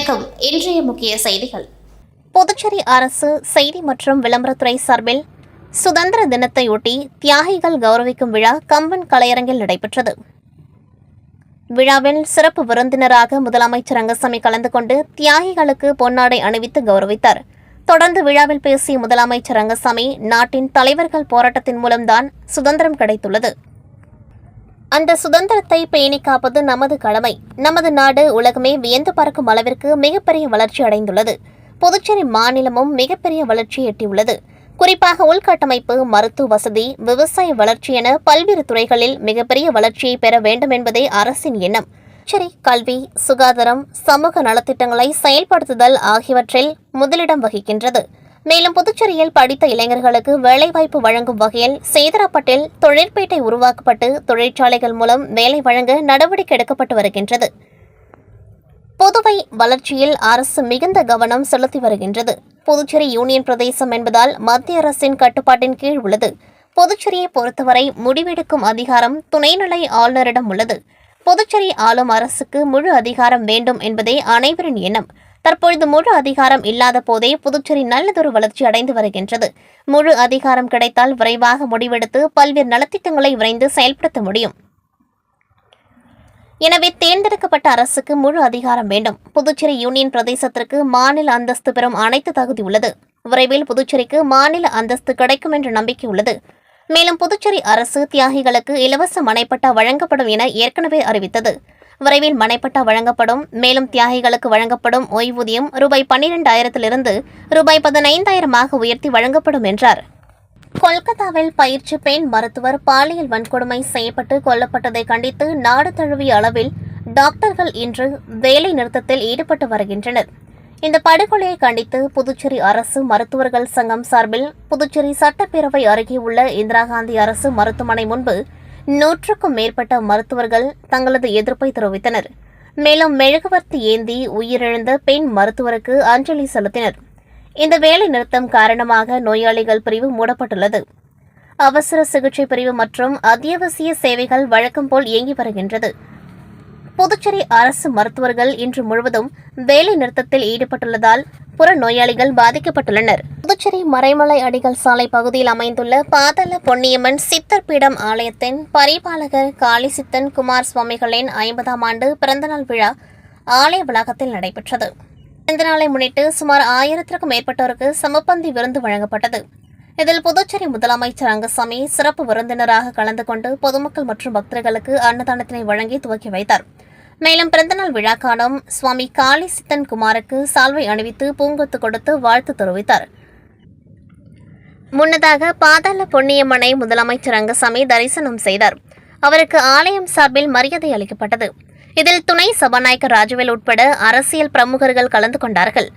வணக்கம். இன்றைய முக்கிய செய்திகள். புதுச்சேரி அரசு செய்தி மற்றும் விளம்பரத்துறை சார்பில் சுதந்திர தினத்தையொட்டி தியாகிகள் கௌரவிக்கும் விழா கம்பன் கலையரங்கில் நடைபெற்றது. விழாவில் சிறப்பு விருந்தினராக முதலமைச்சர் ரங்கசாமி கலந்து கொண்டு தியாகிகளுக்கு பொன்னாடை அணிவித்து கௌரவித்தார். தொடர்ந்து விழாவில் பேசிய முதலமைச்சர் ரங்கசாமி, நாட்டின் தலைவர்கள் போராட்டத்தின் மூலம்தான் சுதந்திரம் கிடைத்துள்ளது. அந்த சுதந்திரத்தை பேணி காப்பது நமது கடமை. நமது நாடு உலகமே வியந்து பார்க்கும் அளவிற்கு மிகப்பெரிய வளர்ச்சி அடைந்துள்ளது. புதுச்சேரி மாநிலமும் மிகப்பெரிய வளர்ச்சியை எட்டியுள்ளது. குறிப்பாக உள்கட்டமைப்பு, மருத்துவ வசதி, விவசாய வளர்ச்சி என பல்வேறு துறைகளில் மிகப்பெரிய வளர்ச்சியை பெற வேண்டும் என்பதே அரசின் எண்ணம். புதுச்சேரி கல்வி, சுகாதாரம், சமூக நலத்திட்டங்களை செயல்படுத்துதல் ஆகியவற்றில் முதலிடம் வகிக்கின்றது. மேலும் புதுச்சேரியில் படித்த இளைஞர்களுக்கு வேலைவாய்ப்பு வழங்கும் வகையில் சேதராப்பட்டில் தொழிற்பேட்டை உருவாக்கப்பட்டு தொழிற்சாலைகள் மூலம் வேலை வழங்க நடவடிக்கை எடுக்கப்பட்டு வருகின்றது. புதுவை வளர்ச்சியில் அரசு மிகுந்த கவனம் செலுத்தி வருகின்றது. புதுச்சேரி யூனியன் பிரதேசம் என்பதால் மத்திய அரசின் கட்டுப்பாட்டின் கீழ் உள்ளது. புதுச்சேரியை பொறுத்தவரை முடிவெடுக்கும் அதிகாரம் துணைநிலை ஆளுநரிடம் உள்ளது. புதுச்சேரி ஆளும் அரசுக்கு முழு அதிகாரம் வேண்டும் என்பதே அனைவரின் எண்ணம். தற்பொழுது முழு அதிகாரம் இல்லாத போதே புதுச்சேரி நல்லதொரு வளர்ச்சி அடைந்து வருகின்றது. முழு அதிகாரம் கிடைத்தால் விரைவாக முடிவெடுத்து பல்வேறு நலத்திட்டங்களை விரைந்து செயல்படுத்த முடியும். எனவே தேர்ந்தெடுக்கப்பட்ட அரசுக்கு முழு அதிகாரம் வேண்டும். புதுச்சேரி யூனியன் பிரதேசத்திற்கு மாநில அந்தஸ்து பெறும் அனைத்து தகுதி உள்ளது. விரைவில் புதுச்சேரிக்கு மாநில அந்தஸ்து கிடைக்கும் என்ற நம்பிக்கை உள்ளது. மேலும் புதுச்சேரி அரசு தியாகிகளுக்கு இலவச மனைப்பட்டா வழங்கப்படும் என ஏற்கனவே அறிவித்தது. விரைவில் மனைப்பட்டா வழங்கப்படும். மேலும் தியாகிகளுக்கு வழங்கப்படும் ஓய்வூதியம் ரூபாய் 12,000 ரூபாய் 15,000 உயர்த்தி வழங்கப்படும் என்றார். கொல்கத்தாவில் பயிற்சி பெண் மருத்துவர் பாலியல் வன்கொடுமை செய்யப்பட்டு கொல்லப்பட்டதை கண்டித்து நாடு தழுவிய அளவில் டாக்டர்கள் இன்று வேலை நிறுத்தத்தில் ஈடுபட்டு வருகின்றனர். இந்த படுகொலையை கண்டித்து புதுச்சேரி அரசு மருத்துவர்கள் சங்கம் சார்பில் புதுச்சேரி சட்டப்பேரவை அருகே உள்ள இந்திரா காந்தி அரசு மருத்துவமனை முன்பு 100க்கும் மேற்பட்ட மருத்துவர்கள் தங்களது எதிர்ப்பை தெரிவித்தனர். மேலும் மெழுகுவர்த்தி ஏந்தி உயிரிழந்த பெண் மருத்துவருக்கு அஞ்சலி செலுத்தினர். இந்த வேலை நிறுத்தம் காரணமாக நோயாளிகள் பிரிவு மூடப்பட்டுள்ளது. அவசர சிகிச்சை பிரிவு மற்றும் அத்தியாவசிய சேவைகள் வழக்கம் போல் இயங்கி வருகின்றது. புதுச்சேரி அரசு மருத்துவர்கள் இன்று முழுவதும் வேலை நிறுத்தத்தில் ஈடுபட்டுள்ளதால் புற நோயாளிகள் பாதிக்கப்பட்டுள்ளனர். புதுச்சேரி மறைமலை அடிகள் சாலை பகுதியில் அமைந்துள்ள பாதாள பொன்னியம்மன் சித்தர் பீடம் ஆலயத்தின் பரிபாலகர் காளிசித்தன் குமார் சுவாமிகளின் 50ஆம் ஆண்டு பிறந்தநாள் விழா ஆலய வளாகத்தில் நடைபெற்றது. பிறந்தநாளை முன்னிட்டு சுமார் 1000க்கும் மேற்பட்டோருக்கு சமபந்தி விருந்து வழங்கப்பட்டது. இதில் புதுச்சேரி முதலமைச்சர் ரங்கசாமி சிறப்பு விருந்தினராக கலந்து கொண்டு பொதுமக்கள் மற்றும் பக்தர்களுக்கு அன்னதானத்தினை வழங்கி துவக்கி வைத்தார். மேலும் பிறந்தநாள் விழா காணும் சுவாமி காளி சித்தன் குமாருக்கு சால்வை அணிவித்து பூங்கொத்து கொடுத்து வாழ்த்து தெரிவித்தார். முன்னதாக பாதாள பொன்னியம்மனை முதலமைச்சர் ரங்கசாமி தரிசனம் செய்தார். அவருக்கு ஆலயம் சார்பில் மரியாதை அளிக்கப்பட்டது. இதில் துணை சபாநாயகர் ராஜவேல் உட்பட அரசியல் பிரமுகர்கள் கலந்து கொண்டார்கள்.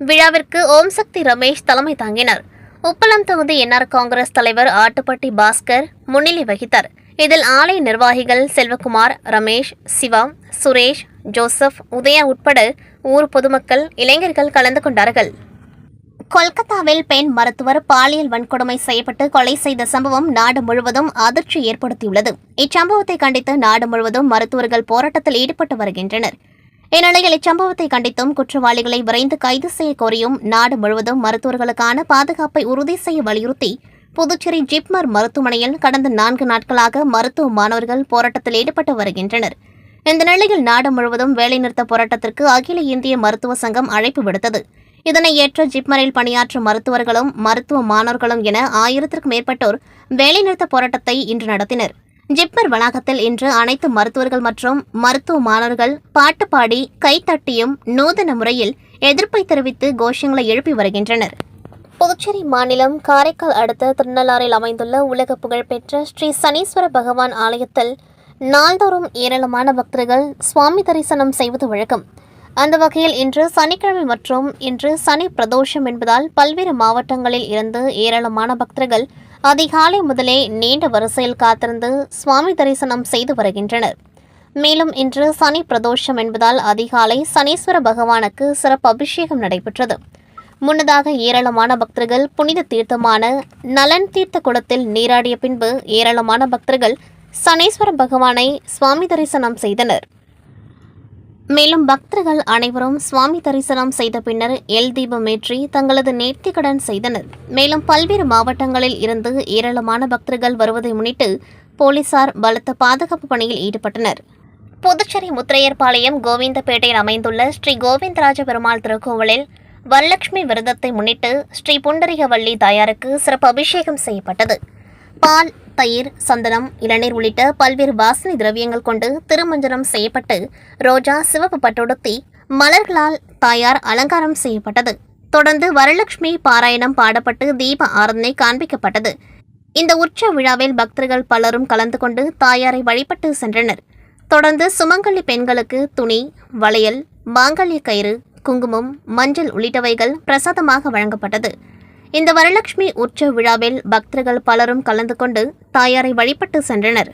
விழாவிற்கு ஓம் சக்தி ரமேஷ் தலைமை தாங்கினார். உப்பளம் தொகுதி என்ஆர் காங்கிரஸ் தலைவர் ஆட்டுப்பட்டி பாஸ்கர் முன்னிலை வகித்தார். இதில் ஆலய நிர்வாகிகள் செல்வகுமார், ரமேஷ், சிவா, சுரேஷ், ஜோசப், உதயா உட்பட ஊர் பொதுமக்கள், இளைஞர்கள் கலந்து கொண்டார்கள். கொல்கத்தாவில் பெண் மருத்துவர் பாலியல் வன்கொடுமை செய்யப்பட்டு கொலை செய்த சம்பவம் நாடு முழுவதும் அதிர்ச்சி ஏற்படுத்தியுள்ளது. இச்சம்பவத்தை கண்டித்து நாடு முழுவதும் மருத்துவர்கள் போராட்டத்தில் ஈடுபட்டு வருகின்றனர். இந்நிலையில் இச்சம்பவத்தை கண்டித்தும் குற்றவாளிகளை விரைந்து கைது செய்ய கோரியும் நாடு முழுவதும் மருத்துவர்களுக்கான பாதுகாப்பை உறுதி செய்ய வலியுறுத்தி புதுச்சேரி ஜிப்மர் மருத்துவமனையில் கடந்த 4 நாட்களாக மருத்துவ மாணவர்கள் போராட்டத்தில் ஈடுபட்டு வருகின்றனர். இந்த நிலையில் நாடு முழுவதும் வேலைநிறுத்த போராட்டத்திற்கு அகில இந்திய மருத்துவ சங்கம் அழைப்பு விடுத்தது. இதனை ஏற்ற ஜிப்மரில் பணியாற்றும் மருத்துவர்களும் மருத்துவ மாணவர்களும் என 1000க்கும் மேற்பட்டோர் வேலைநிறுத்த போராட்டத்தை இன்று நடத்தினர். ஜிப்மர் வளாகத்தில் இன்று அனைத்து மருத்துவர்கள் மற்றும் மருத்துவ மாணவர்கள் பாட்டு பாடி கைத்தட்டியும் நூதன முறையில் எதிர்ப்பை தெரிவித்து கோஷங்களை எழுப்பி வருகின்றனர். புதுச்சேரி மாநிலம் காரைக்கால் அடுத்த திருநள்ளாறில் அமைந்துள்ள உலக புகழ்பெற்ற ஸ்ரீ சனீஸ்வர பகவான் ஆலயத்தில் நாள்தோறும் ஏராளமான பக்தர்கள் சுவாமி தரிசனம் செய்வது வழக்கம். அந்த வகையில் இன்று சனிக்கிழமை மற்றும் இன்று சனி பிரதோஷம் என்பதால் பல்வேறு மாவட்டங்களில் இருந்து ஏராளமான பக்தர்கள் அதிகாலை முதலே நீண்ட வரிசையில் காத்திருந்து சுவாமி தரிசனம் செய்து வருகின்றனர். மேலும் இன்று சனி பிரதோஷம் என்பதால் அதிகாலை சனீஸ்வர பகவானுக்கு சிறப்பு அபிஷேகம் நடைபெற்றது. முன்னதாக ஏராளமான பக்தர்கள் புனித தீர்த்தமான நலன் தீர்த்த குளத்தில் நீராடிய பின்பு ஏராளமான பக்தர்கள் சனீஸ்வர பகவானை சுவாமி தரிசனம் செய்தனர். மேலும் பக்தர்கள் அனைவரும் சுவாமி தரிசனம் செய்த பின்னர் எல் தீபம் ஏற்றி தங்களது நேர்த்திக்கடன் செய்தனர். மேலும் பல்வேறு மாவட்டங்களில் இருந்து ஏராளமான பக்தர்கள் வருவதை முன்னிட்டு போலீசார் பலத்த பாதுகாப்பு பணியில் ஈடுபட்டனர். புதுச்சேரி முத்திரையர்பாளையம் கோவிந்தப்பேட்டையில் அமைந்துள்ள ஸ்ரீ கோவிந்தராஜ பெருமாள் திருக்கோவிலில் வரலட்சுமி விரதத்தை முன்னிட்டு ஸ்ரீ புண்டரிகவள்ளி தாயாருக்கு சிறப்பு அபிஷேகம் செய்யப்பட்டது. பால், தயிர், சந்தனம், இளநீர் உள்ளிட்ட பல்வேறு வாசனை திரவியங்கள் கொண்டு திருமஞ்சனம் செய்யப்பட்டு ரோஜா சிவப்பு பட்டுடுத்தி மலர்களால் தாயார் அலங்காரம் செய்யப்பட்டது. தொடர்ந்து வரலட்சுமி பாராயணம் பாடப்பட்டு தீப ஆராதனை காண்பிக்கப்பட்டது. இந்த உற்சவ விழாவில் பக்தர்கள் பலரும் கலந்து கொண்டு தாயாரை வழிபட்டு சென்றனர். தொடர்ந்து சுமங்கலி பெண்களுக்கு துணி, வளையல், மாங்கல்ய கயிறு, குங்குமம், மஞ்சள் உள்ளிட்டவைகள் பிரசாதமாக வழங்கப்பட்டது. இந்த வரலட்சுமி உற்சவ விழாவில் பக்தர்கள் பலரும் கலந்து கொண்டு தாயாரை வழிபட்டு சென்றனர்.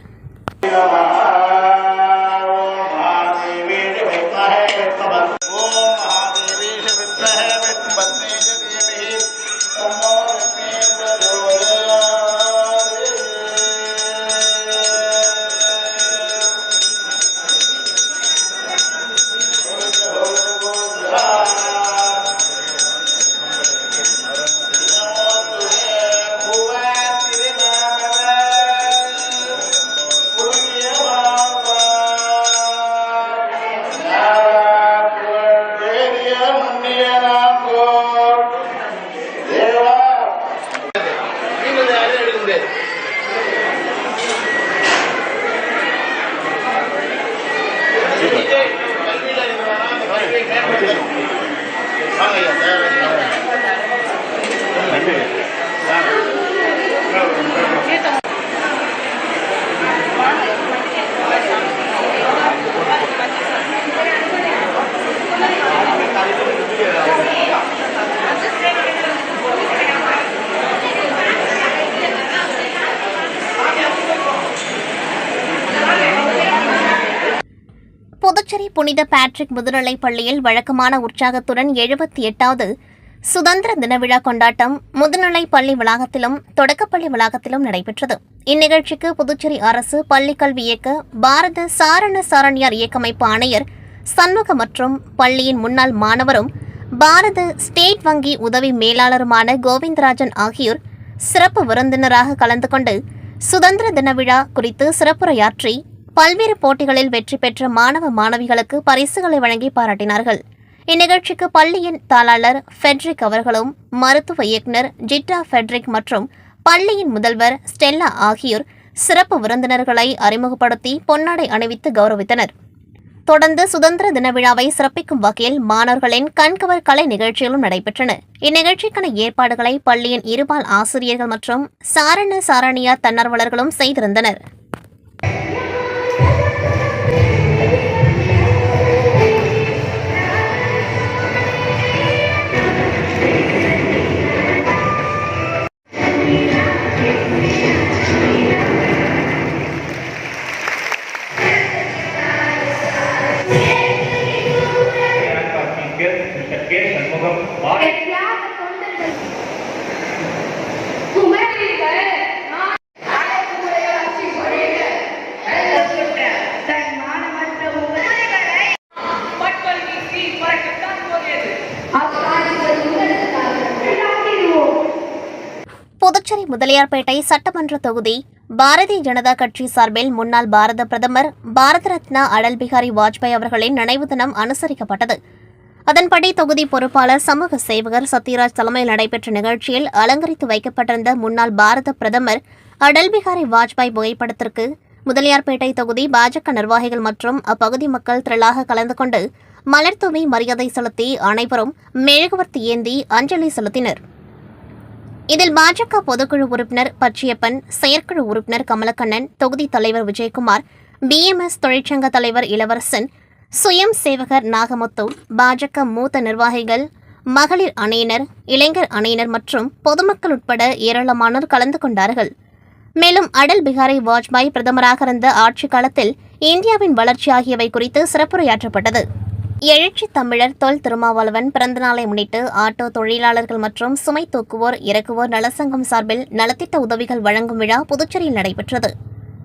புதுச்சேரி புனித பேட்ரிக் முதுநிலைப் பள்ளியில் வழக்கமான உற்சாகத்துடன் 78வது சுதந்திர தின விழா கொண்டாட்டம் முதுநிலைப் பள்ளி வளாகத்திலும் தொடக்கப்பள்ளி வளாகத்திலும் நடைபெற்றது. இந்நிகழ்ச்சிக்கு புதுச்சேரி அரசு பள்ளிக்கல்வி இயக்க பாரத சாரண சாரணியார் இயக்கமைப்பு ஆணையர் சண்முக மற்றும் பள்ளியின் முன்னாள் மாணவரும் பாரத ஸ்டேட் வங்கி உதவி மேலாளருமான கோவிந்தராஜன் ஆகியோர் சிறப்பு விருந்தினராக கலந்து கொண்டு சுதந்திர தின விழா குறித்து சிறப்புரையாற்றி பல்வேறு போட்டிகளில் வெற்றி பெற்ற மாணவ மாணவிகளுக்கு பரிசுகளை வழங்கி பாராட்டினார்கள். இந்நிகழ்ச்சிக்கு பள்ளியின் தாளாளர் ஃபெட்ரிக் அவர்களும் மருத்துவ இயக்குநர் ஜிட்டா ஃபெட்ரிக் மற்றும் பள்ளியின் முதல்வர் ஸ்டெல்லா ஆகியோர் சிறப்பு விருந்தினர்களை அறிமுகப்படுத்தி பொன்னாடை அணிவித்து கௌரவித்தனர். தொடர்ந்து சுதந்திர தின விழாவை சிறப்பிக்கும் வகையில் மாணவர்களின் கண்கவர் கலை நிகழ்ச்சிகளும் நடைபெற்றன. இந்நிகழ்ச்சிக்கான ஏற்பாடுகளை பள்ளியின் இருபால் ஆசிரியர்கள் மற்றும் சாரண சாரணியார் தன்னார்வலர்களும் செய்திருந்தனர். புதுச்சேரி முதலியார்பேட்டை சட்டமன்ற தொகுதி பாரதிய ஜனதா கட்சி சார்பில் முன்னாள் பாரத பிரதமர் பாரத ரத்னா அடல் பிகாரி வாஜ்பாய் அவர்களின் நினைவு தினம் அனுசரிக்கப்பட்டது. அதன்படி தொகுதி பொறுப்பாளர் சமூக சேவகர் சத்யராஜ் தலைமையில் நடைபெற்ற நிகழ்ச்சியில் அலங்கரித்து வைக்கப்பட்டிருந்த முன்னாள் பாரத பிரதமர் அடல் பிகாரி வாஜ்பாய் புகைப்படத்திற்கு முதலியார்பேட்டை தொகுதி பாஜக நிர்வாகிகள் மற்றும் அப்பகுதி மக்கள் திரளாக கலந்து கொண்டு மலர்தூவி மரியாதை செலுத்தி அனைவரும் மெழுகுவர்த்தி ஏந்தி அஞ்சலி செலுத்தினர். இதில் பாஜக பொதுக்குழு உறுப்பினர் பச்சியப்பன், செயற்குழு உறுப்பினர் கமலக்கண்ணன், தொகுதி தலைவர் விஜயகுமார், BMS தொழிற்சங்க தலைவர் இளவரசன், சுயம் சேவகர் நாகமுத்து, பாஜக மூத்த நிர்வாகிகள், மகளிர் அணியினர், இளைஞர் அணியினர் மற்றும் பொதுமக்கள் உட்பட ஏராளமானோர் கலந்து கொண்டார்கள். மேலும் அடல் பிகாரி வாஜ்பாய் பிரதமராக இருந்த ஆட்சிக் காலத்தில் இந்தியாவின் வளர்ச்சி ஆகியவை குறித்து சிறப்புரையாற்றப்பட்டது. எழுச்சி தமிழர் தொல் திருமாவளவன் பிறந்தநாளை முன்னிட்டு ஆட்டோ தொழிலாளர்கள் மற்றும் சுமை தூக்குவோர் இறக்குவோர் நலசங்கம் சார்பில் நலத்திட்ட உதவிகள் வழங்கும் விழா புதுச்சேரியில் நடைபெற்றது.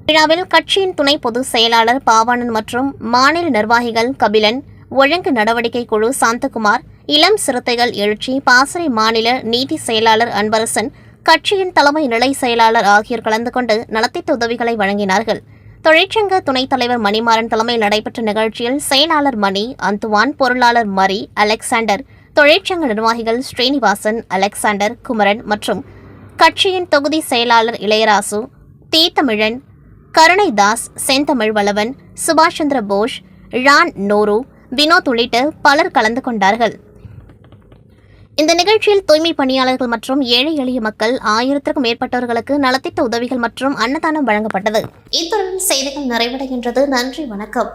விழாவில் கட்சியின் துணை பொதுச் செயலாளர் பாவாணன் மற்றும் மாநில நிர்வாகிகள் கபிலன், ஒழுங்கு நடவடிக்கை குழு சாந்தகுமார், இளம் சிறுத்தைகள் எழுச்சி பாசறை மாநில நீதி செயலாளர் அன்பரசன், கட்சியின் தலைமை நிலை செயலாளர் ஆகியோர் கலந்து கொண்டு நலத்திட்ட உதவிகளை வழங்கினார்கள். தொழிற்சங்க துணைத் தலைவர் மணிமாறன் தலைமையில் நடைபெற்ற நிகழ்ச்சியில் செயலாளர் மணி, அந்துவான், பொருளாளர் மரி, அலெக்சாண்டர், தொழிற்சங்க நிர்வாகிகள் ஸ்ரீனிவாசன், அலெக்சாண்டர், குமரன் மற்றும் கட்சியின் தொகுதி செயலாளர் இளையராசு, தீத்தமிழன், கருணைதாஸ், செந்தமிழ் வளவன், சுபாஷ் சந்திர போஸ், ரான் நோரு, வினோத் உள்ளிட்ட பலர் கலந்து கொண்டார்கள். இந்த நிகழ்ச்சியில் தூய்மை பணியாளர்கள் மற்றும் ஏழை எளிய மக்கள் 1000க்கும் மேற்பட்டவர்களுக்கு நலத்திட்ட உதவிகள் மற்றும் அன்னதானம் வழங்கப்பட்டது. இத்துடன் செய்திகள் நிறைவடைகின்றது. நன்றி, வணக்கம்.